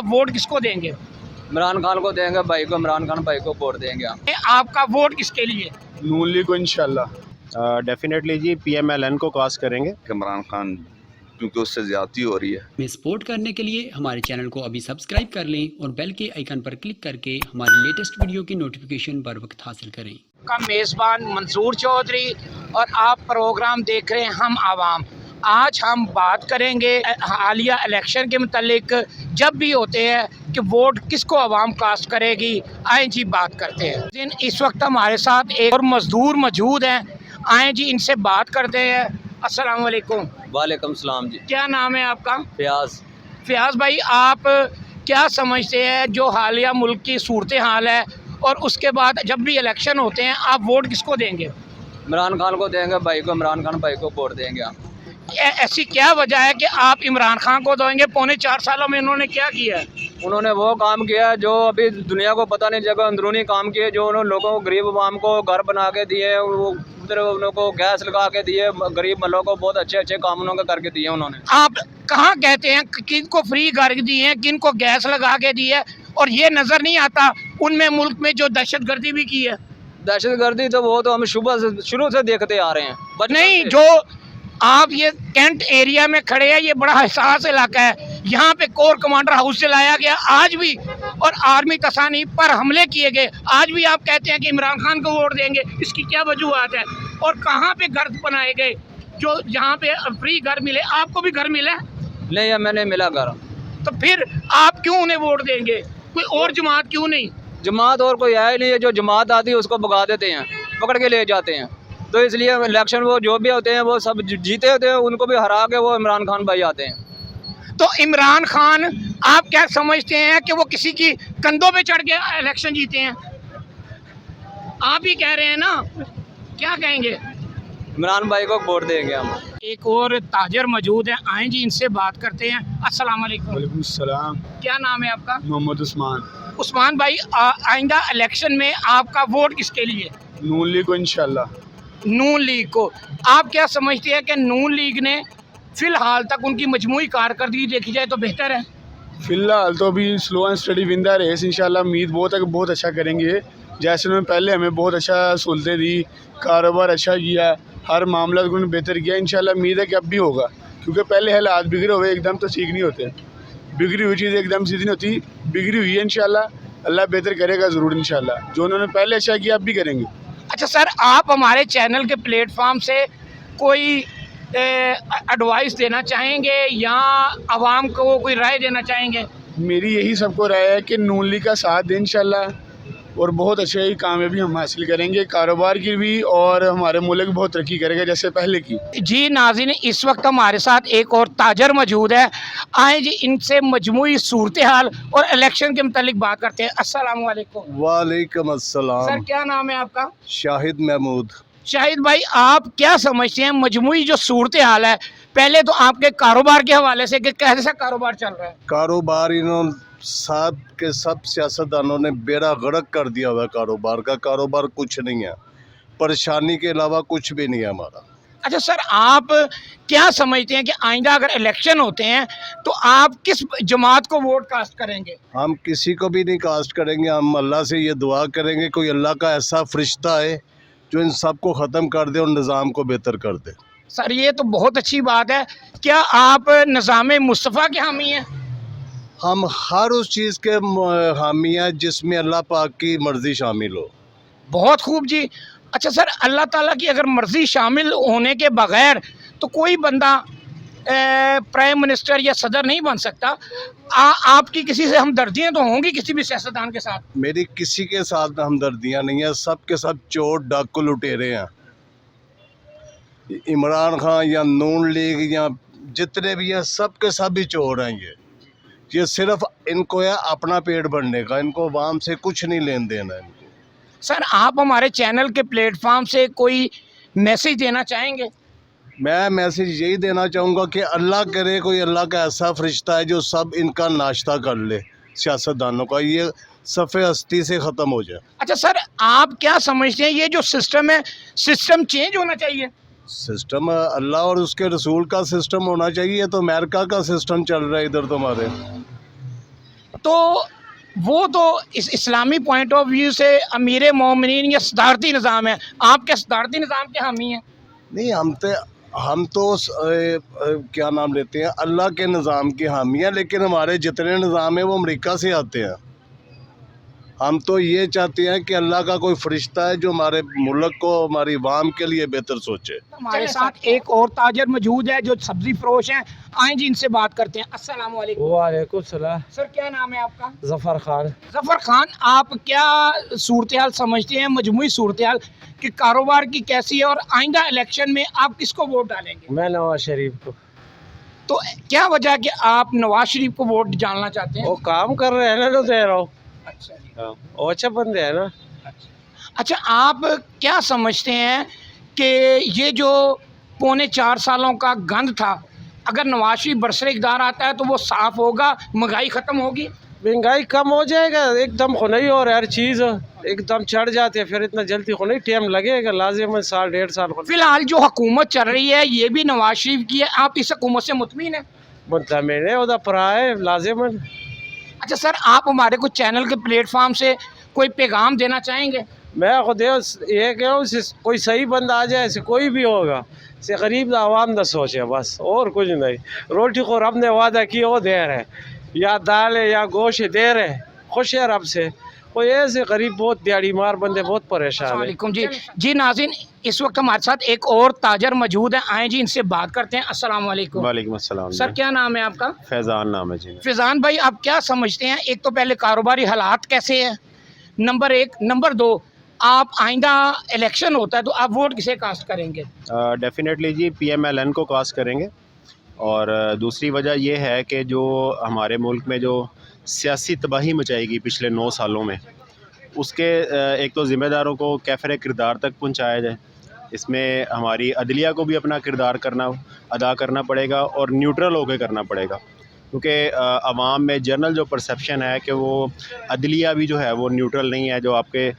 आप वोट किसको देंगे? इमरान खान को देंगे भाई को, इमरान खान भाई को वोट देंगे हम। आपका वोट किसके लिए? नून लीग को इंशाल्लाह। डेफिनेटली जी PMLN को कास्ट करेंगे। इमरान खान, क्योंकि उससे ज्यादती हो रही है। में सपोर्ट करने के लिए हमारे चैनल को अभी सब्सक्राइब कर लें और बेल के आइकन पर क्लिक करके हमारी लेटेस्ट वीडियो की नोटिफिकेशन बर वक्त हासिल करें। का मेज़बान मंसूर चौधरी और आप प्रोग्राम देख रहे हैं हम आवाम। आज हम बात करेंगे हालिया इलेक्शन के मुतालिक, जब भी होते हैं कि वोट किसको आवाम कास्ट करेगी। आए जी बात करते हैं। इस वक्त हमारे साथ एक और मजदूर मौजूद हैं, आए जी इनसे बात करते हैं। अस्सलाम वालेकुम। वालेकुम सलाम जी। क्या नाम है आपका? प्याज। फयाज भाई, आप क्या समझते हैं जो हालिया मुल्क की सूरत हाल है और उसके बाद जब भी इलेक्शन होते हैं आप वोट किसको देंगे? इमरान खान को देंगे भाई को, इमरान खान भाई को वोट देंगे हम। ऐसी क्या वजह है कि आप इमरान खान को देंगे? पौने 4 सालों में उन्होंने क्या किया है? उन्होंने वो काम किया जो अभी दुनिया को पता नहीं, जगह अंदरूनी काम किए, जो उन्होंने लोगों को, गरीब आवाम को घर बना के दिए, वो उधर उन को गैस लगा के दिए, गरीब मलों को बहुत अच्छे अच्छे काम उन्होंने करके दिए उन्होंने। आप कहाँ कहते हैं किन को फ्री घर दिए हैं, किन को गैस लगा के दी है, और ये नज़र नहीं आता उनमें मुल्क में जो दहशतगर्दी भी की है? दहशतगर्दी तो वो तो हम शुरू से देखते आ रहे हैं। नहीं, जो आप ये कैंट एरिया में खड़े हैं, ये बड़ा हसास इलाका है, यहाँ पे कोर कमांडर हाउस से लाया गया आज भी, और आर्मी तसानी पर हमले किए गए, आज भी आप कहते हैं कि इमरान खान को वोट देंगे। इसकी क्या वजूहत है? और कहाँ पे घर बनाए गए जो जहाँ पे फ्री घर मिले? आपको भी घर मिला? नहीं, हमें नहीं मिला घर। तो फिर आप क्यों उन्हें वोट देंगे? कोई और जमात क्यों नहीं? जमात और कोई है ही नहीं है, जो जमात आती है उसको भगा देते हैं, पकड़ के ले जाते हैं। तो इसलिए इलेक्शन वो जो भी होते हैं वो सब जीते होते हैं, उनको भी हरा के वो इमरान खान भाई आते हैं। तो इमरान खान, आप क्या समझते हैं कि वो किसी की कंधों पे चढ़ के इलेक्शन जीते हैं? आप ही कह रहे हैं ना, क्या कहेंगे? इमरान भाई को वोट देंगे हम। एक और ताजर मौजूद है, आए जी इनसे बात करते हैं। अस्सलाम वालेकुम। वालेकुम सलाम। क्या नाम है आपका? मोहम्मद उस्मान। उस्मान भाई, आइंदा इलेक्शन में आपका वोट किसके लिए? नून लीग को इंशाल्लाह। नून लीग को। आप क्या समझते हैं कि नून लीग ने फ़िलहाल तक उनकी मजमूई कारकर्दगी देखी जाए तो बेहतर है? फ़िलहाल तो अभी slow and study Vinda race, इंशाल्लाह उम्मीद बहुत अच्छा करेंगे। जैसे उन्होंने पहले हमें बहुत अच्छा सहूलतें दी, कारोबार अच्छा किया, हर मामला उन्होंने बेहतर किया। इंशाल्लाह उम्मीद है कि अब भी होगा, क्योंकि पहले हालात बिगड़े हुए एकदम तो ठीक नहीं होते, बिगड़ी हुई चीज़ एकदम सीधी नहीं होती। बिगड़ी हुई है, इंशाल्लाह अल्लाह बेहतर करेगा ज़रूर इंशाल्लाह। जो उन्होंने पहले अच्छा किया अब भी करेंगे। अच्छा सर, आप हमारे चैनल के प्लेटफॉर्म से कोई एडवाइस देना चाहेंगे या आवाम को कोई राय देना चाहेंगे? मेरी यही सबको राय है कि नून लीग का साथ दें इंशाल्लाह, और बहुत अच्छे कामयाबी हम हासिल करेंगे, कारोबार की भी, और हमारे मुल्क बहुत तरक्की करेगा जैसे पहले की। जी नाज़रीन, इस वक्त हमारे साथ एक और ताजर मौजूद है, आए जी इनसे मजमूई सूरत हाल और इलेक्शन के मुतालिक बात करते हैं। अस्सलाम वालेकुम। वालेकुम अस्सलाम। सर क्या नाम है आपका? शाहिद महमूद। शाहिद भाई, आप क्या समझते हैं मजमूई जो सूरत हाल है, पहले तो आपके कारोबार के हवाले से कि कैसा कारोबार चल रहा है? कारोबार इन्होंने साथ के सब सियासतदानों ने बेड़ा गर्क कर दिया हुआ है कारोबार का। कारोबार कुछ नहीं है, परेशानी के अलावा कुछ भी नहीं है हमारा। अच्छा सर, आप क्या समझते हैं कि आइंदा अगर इलेक्शन होते हैं तो आप किस जमात को वोट कास्ट करेंगे? हम किसी को भी नहीं कास्ट करेंगे, हम अल्लाह से ये दुआ करेंगे कोई अल्लाह का ऐसा फरिश्ता है जो इन सब को ख़त्म कर दे और निज़ाम को बेहतर कर दे। सर ये तो बहुत अच्छी बात है। क्या आप निज़ाम मुस्तफ़ा के हामी हैं? हम हर उस चीज़ के हामी हैं जिसमें अल्लाह पाक की मर्ज़ी शामिल हो। बहुत खूब जी। अच्छा सर, अल्लाह ताला की अगर मर्ज़ी शामिल होने के बग़ैर तो कोई बंदा प्राइम मिनिस्टर या सदर नहीं बन सकता। आपकी किसी से हमदर्दियाँ तो होंगी किसी भी सियासतदान के साथ? मेरी किसी के साथ हमदर्दियाँ नहीं है, सब के सब चोर डाकू लुटेरे हैं। इमरान खान या नून लीग या जितने भी हैं सब के सब ही चोर हैं। ये सिर्फ इनको है अपना पेट भरने का, इनको अवाम से कुछ नहीं लेन देना है इनको। सर आप हमारे चैनल के प्लेटफॉर्म से कोई मैसेज देना चाहेंगे? मैं मैसेज यही देना चाहूँगा कि अल्लाह करे कोई अल्लाह का ऐसा फरिश्ता है जो सब इनका नाश्ता कर ले, सियासतदानों का, ये सफ़े हस्ती से ख़त्म हो जाए। अच्छा सर, आप क्या समझते हैं ये जो सिस्टम है, सिस्टम चेंज होना चाहिए? सिस्टम अल्लाह और उसके रसूल का सिस्टम होना चाहिए, तो अमेरिका का सिस्टम चल रहा है इधर तुम्हारे। تو وہ تو اس اسلامی پوائنٹ آف ویو سے امیر مومنین یا صدارتی نظام ہے. آپ کیا صدارتی نظام کے حامی ہیں؟ نہیں، ہم تو کیا نام لیتے ہیں، اللہ کے نظام کے حامی ہیں، لیکن ہمارے جتنے نظام ہیں وہ امریکہ سے آتے ہیں. ہم تو یہ چاہتے ہیں کہ اللہ کا کوئی فرشتہ ہے جو ہمارے ملک کو، ہماری عوام کے لیے بہتر سوچے. ہمارے ساتھ ایک اور تاجر موجود ہے جو سبزی فروش ہیں. آئیں جی ان سے بات کرتے ہیں. السلام علیکم. وعلیکم السلام. سر کیا نام ہے آپ کا؟ ظفر خان. ظفر خان، آپ کیا صورتحال سمجھتے ہیں، مجموعی صورتحال کہ کاروبار کی کیسی ہے، اور آئندہ الیکشن میں آپ کس کو ووٹ ڈالیں گے؟ میں نواز شریف کو. تو کیا وجہ ہے کہ آپ نواز شریف کو ووٹ ڈالنا چاہتے ہیں؟ وہ کام کر رہے ہیں نا، تو دے رہا ہوں. اچھا جی. وہ اچھا بندے ہیں نا. اچھا، آپ کیا سمجھتے ہیں کہ یہ جو 4.25 سالوں کا گند تھا، اگر نواز شریف برسر اقتدار آتا ہے تو وہ صاف ہوگا، مہنگائی ختم ہوگی؟ مہنگائی کم ہو جائے گا. ایک دم خو نہیں ہو رہا، ہر چیز ایک دم چڑھ جاتے ہیں، پھر اتنا جلدی خو نہیں، ٹائم لگے گا لازم ہے، 1.5 سال. فی الحال جو حکومت چل رہی ہے یہ بھی نواز شریف کی ہے، آپ اس حکومت سے مطمئن ہیں؟ مطمئن ہے، وہ پرا ہے لازم ہے. اچھا سر، آپ ہمارے کچھ چینل کے پلیٹ فارم سے کوئی پیغام دینا چاہیں گے؟ میں خود یہ کہوں، کوئی صحیح بندہ آ جائے، اسے کوئی بھی ہوگا، اسے غریب عوام نہ سوچے بس، اور کچھ نہیں. روٹی کو رب نے وعدہ کیا وہ دے رہے، یا دال ہے یا گوشت دے رہے، خوش ہے رب سے. کوئی ایسے غریب بہت دیہڑی مار بندے بہت پریشان السلام ہیں. علیکم. جی ناظرین، اس وقت ہمارے ساتھ ایک اور تاجر موجود ہیں. آئیں جی ان سے بات کرتے ہیں. السلام علیکم. وعلیکم السلام. سر کیا نام ہے آپ کا؟ فیضان نام ہے جی. فیضان بھائی، آپ کیا سمجھتے ہیں، ایک تو پہلے کاروباری حالات کیسے ہیں، نمبر 1، نمبر 2، آپ آئندہ الیکشن ہوتا ہے تو آپ ووٹ کسے کاسٹ کریں گے؟ ڈیفینیٹلی جی PMLN کو کاسٹ کریں گے. اور دوسری وجہ یہ ہے کہ جو ہمارے ملک میں جو سیاسی تباہی مچائی گئی پچھلے 9 سالوں میں، اس کے ایک تو ذمہ داروں کو کیفر کردار تک پہنچایا جائے. اس میں ہماری عدلیہ کو بھی اپنا کردار ادا کرنا پڑے گا، اور نیوٹرل ہو کے کرنا پڑے گا، کیونکہ عوام میں جنرل جو پرسیپشن ہے کہ وہ عدلیہ بھی جو ہے وہ نیوٹرل نہیں ہے. جو آپ کے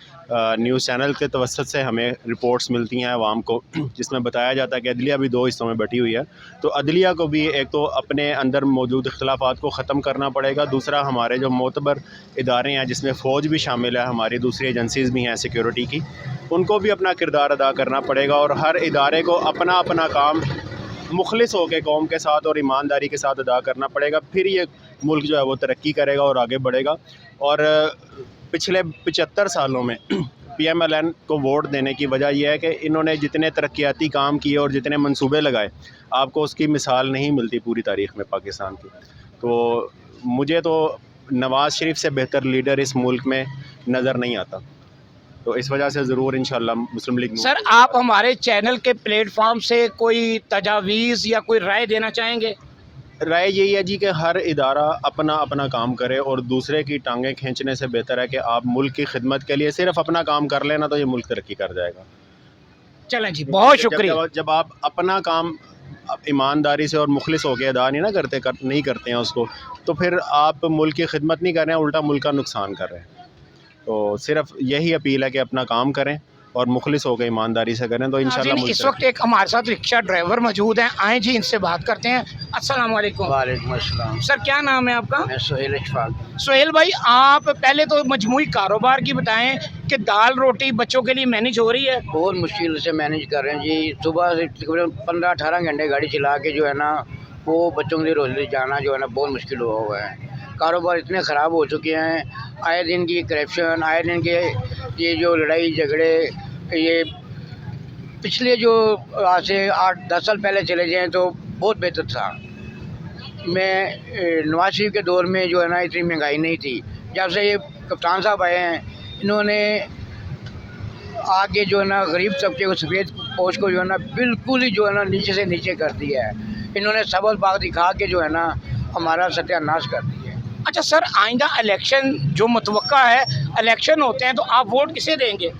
نیوز چینل کے توسط سے ہمیں رپورٹس ملتی ہیں عوام کو، جس میں بتایا جاتا ہے کہ عدلیہ بھی 2 حصوں میں بٹی ہوئی ہے. تو عدلیہ کو بھی ایک تو اپنے اندر موجود اختلافات کو ختم کرنا پڑے گا. دوسرا، ہمارے جو معتبر ادارے ہیں جس میں فوج بھی شامل ہے، ہماری دوسری ایجنسیز بھی ہیں سیکیورٹی کی، ان کو بھی اپنا کردار ادا کرنا پڑے گا. اور ہر ادارے کو اپنا اپنا کام مخلص ہو کے قوم کے ساتھ اور ایمانداری کے ساتھ ادا کرنا پڑے گا. پھر یہ ملک جو ہے وہ ترقی کرے گا اور آگے بڑھے گا. اور پچھلے 75 سالوں میں PMLN کو ووٹ دینے کی وجہ یہ ہے کہ انہوں نے جتنے ترقیاتی کام کیے اور جتنے منصوبے لگائے، آپ کو اس کی مثال نہیں ملتی پوری تاریخ میں پاکستان کی. تو مجھے تو نواز شریف سے بہتر لیڈر اس ملک میں نظر نہیں آتا. تو اس وجہ سے ضرور انشاءاللہ مسلم لیگ. سر، آپ ہمارے چینل کے پلیٹ فارم سے کوئی تجاویز یا کوئی رائے دینا چاہیں گے؟ رائے یہی ہے جی کہ ہر ادارہ اپنا اپنا کام کرے، اور دوسرے کی ٹانگیں کھینچنے سے بہتر ہے کہ آپ ملک کی خدمت کے لیے صرف اپنا کام کر لینا، تو یہ ملک ترقی کر جائے گا. چلیں جی، بہت شکریہ. جب آپ اپنا کام ایمانداری سے اور مخلص ہو کے ادا نہیں کرتے ہیں اس کو، تو پھر آپ ملک کی خدمت نہیں کر رہے ہیں، الٹا ملک کا نقصان کر رہے ہیں. تو صرف یہی اپیل ہے کہ اپنا کام کریں اور مخلص ہو کے ایمانداری سے کریں، تو انشاءاللہ ملک اس وقت ایک ہمارے ساتھ رکشہ ڈرائیور موجود ہیں. آئیں جی ان سے بات کرتے ہیں. السلام علیکم. وعلیکم السلام. سر کیا نام ہے آپ کا؟ میں سہیل اشفاق. سہیل بھائی، آپ پہلے تو مجموعی کاروبار کی بتائیں کہ دال روٹی بچوں کے لیے مینیج ہو رہی ہے؟ بہت مشکل سے مینیج کر رہے ہیں جی. صبح سے تقریباً 15-18 گھنٹے گاڑی چلا کے جو ہے نا وہ بچوں کے لیے روزی جانا جو ہے نا بہت مشکل ہوا ہے. کاروبار اتنے خراب ہو چکے ہیں، آئے دن کی کرپشن، آئے دن کے یہ جو لڑائی جھگڑے، یہ پچھلے جو آج سے 8-10 سال پہلے چلے جائیں تو بہت بہتر تھا. میں نواز شریف کے دور میں جو ہے نا اتنی مہنگائی نہیں تھی. جب سے یہ کپتان صاحب آئے ہیں، انہوں نے آگے جو ہے نا غریب طبقے کو، سفید پوش کو جو ہے نا بالکل ہی جو ہے نا نیچے سے نیچے کر دیا ہے. انہوں نے سبز باغ دکھا کے جو ہے نا ہمارا ستیہ ناش کر دیا ہے. اچھا سر، آئندہ الیکشن جو متوقع ہے، الیکشن ہوتے ہیں تو آپ ووٹ کسے دیں گے؟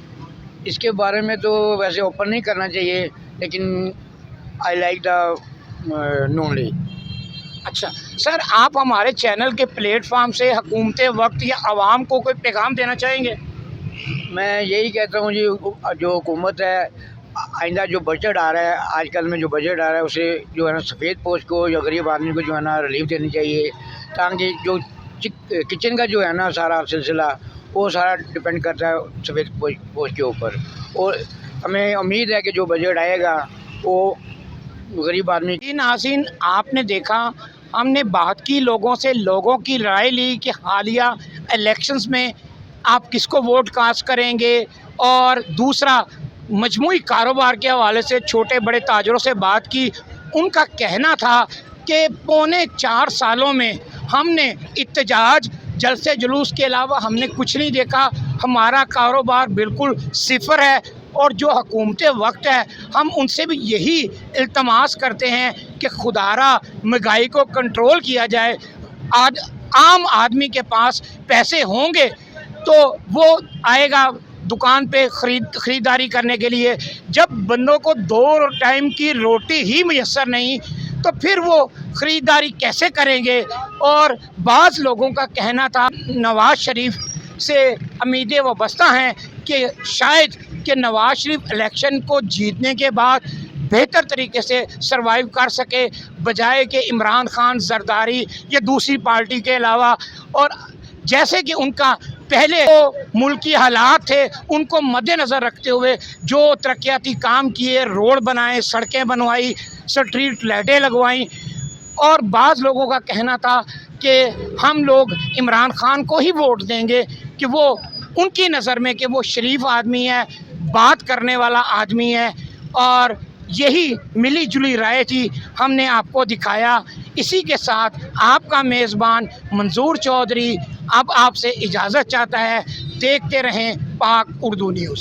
اس کے بارے میں تو ویسے اوپن نہیں کرنا چاہیے، لیکن I like the known league. اچھا سر، آپ ہمارے چینل کے پلیٹ فارم سے حکومت وقت یا عوام کو کوئی پیغام دینا چاہیں گے؟ میں یہی کہتا ہوں جی، جو حکومت ہے، آئندہ جو بجٹ آ رہا ہے، آج کل میں جو بجٹ آ رہا ہے، اسے جو ہے نا سفید پوش کو یا غریب آدمی کو جو ہے نا ریلیف دینی چاہیے، تاکہ جو किचन का जो है ना सारा सिलसिला वो सारा डिपेंड करता है सफ़ेद पोश के ऊपर। और हमें उम्मीद है कि जो बजट आएगा वो गरीब आदमी। जी नाज़रीन, आपने देखा, हमने बात की लोगों से, लोगों की राय ली कि हालिया इलेक्शंस में आप किसको वोट कास्ट करेंगे, और दूसरा मजमूई कारोबार के हवाले से छोटे बड़े ताजरों से बात की। उनका कहना था कि पौने 4 सालों में हमने इत्तेजाज, जलसे जुलूस के अलावा हमने कुछ नहीं देखा, हमारा कारोबार बिल्कुल सिफर है। और जो हुकूमत वक्त है, हम उनसे भी यही इल्तमास करते हैं कि खुदारा महंगाई को कंट्रोल किया जाए। आम आदमी के पास पैसे होंगे तो वो आएगा दुकान पे ख़रीदारी करने के लिए। जब बंदों को 2 टाइम की रोटी ही मैसर नहीं तो फिर वो ख़रीदारी कैसे करेंगे। और बाज़ लोगों का कहना था नवाज़ शरीफ से उम्मीदें वाबस्ता हैं कि शायद कि नवाज़ शरीफ इलेक्शन को जीतने के बाद बेहतर तरीके से सरवाइव कर सके, बजाय कि इमरान खान, जरदारी या दूसरी पार्टी के अलावा। और जैसे कि उनका पहले वो मुल्की हालात थे, उनको मद्देनज़र रखते हुए जो तरक्याती काम किए, रोड बनाए, सड़कें बनवाई, स्ट्रीट लाइटें लगवाई। और बाज़ लोगों का कहना था कि हम लोग इमरान खान को ही वोट देंगे कि वो उनकी नज़र में कि वो शरीफ आदमी है, बात करने वाला आदमी है। और यही मिली जुली राय थी, हमने आपको दिखाया। इसी के साथ आपका मेज़बान मंजूर चौधरी अब आपसे इजाज़त चाहता है। देखते रहें पाक उर्दू न्यूज़।